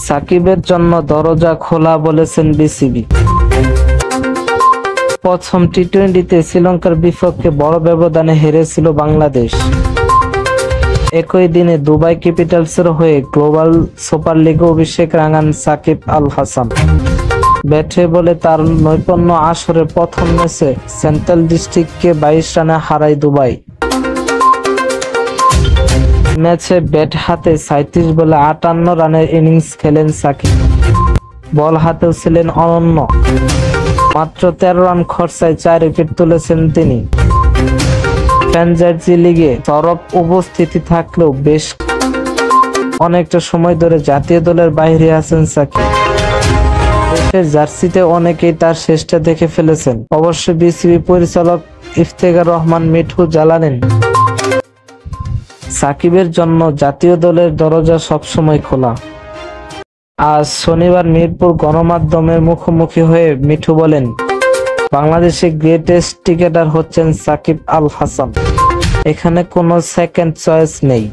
সাকিবের জন্য দরজা খোলা বলেছেন বিসিবি। প্রথম টি-20তে শ্রীলঙ্কার বিপক্ষে বড় ব্যবধানে হেরেছিল বাংলাদেশ। একই দিনে দুবাই ক্যাপিটালসের হয়ে গ্লোবাল সুপার লিগে অভিষেক রাঙান সাকিব আল হাসান। ব্যাটে বলে তার নৈপুণ্য আসরের প্রথম ম্যাচে সেন্ট্রাল ডিস্ট্রিক্টকে 22 রানে হারায় দুবাই। ম্যাচে ব্যাট হাতে 37 বলে 58 রানের ইনিংস খেলেন সাকিব। বল হাতেও ছিলেন অনন্য। মাত্র 13 রান খরচায় 4 উইকেট তুলেছেন তিনি। ফ্র্যাঞ্চাইজি লিগে সরব উপস্থিতি থাকলেও বেশ অনেকটা সময় ধরে জাতীয় দলের বাইরে আছেন সাকিব। দেশের জার্সিতে অনেকেই তার শেষটা দেখে ফেলেছেন। অবশ্য বিসিবি পরিচালক ইফতেখার রহমান মিঠু জানালেন, সাকিবের জন্য জাতীয় দলের দরজা সবসময় খোলা। আজ শনিবার মিরপুর গণমাধ্যমের মুখোমুখি হয়ে মিঠু বলেন, বাংলাদেশের গ্রেটেস্ট ক্রিকেটার হচ্ছেন সাকিব আল হাসান। এখানে কোনো সেকেন্ড চয়েস নেই।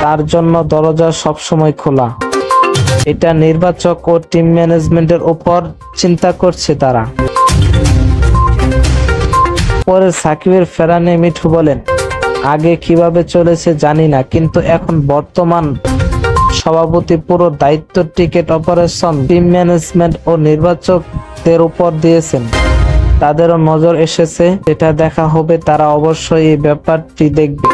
তার জন্য দরজা সবসময় খোলা। এটা নির্বাচক ও টিম ম্যানেজমেন্টের উপর চিন্তা করছে তারা। পরে সাকিবের ফেরা নিয়ে মিঠু বলেন, আগে কিভাবে চলেছে জানি না, কিন্তু এখন বর্তমান সভাপতি পুরো দায়িত্ব ক্রিকেট অপারেশন টিম ম্যানেজমেন্ট ও নির্বাচকদের উপর দিয়েছেন। তাদেরও নজর এসেছে, যেটা দেখা হবে তারা অবশ্যই এই ব্যাপারটি দেখবে।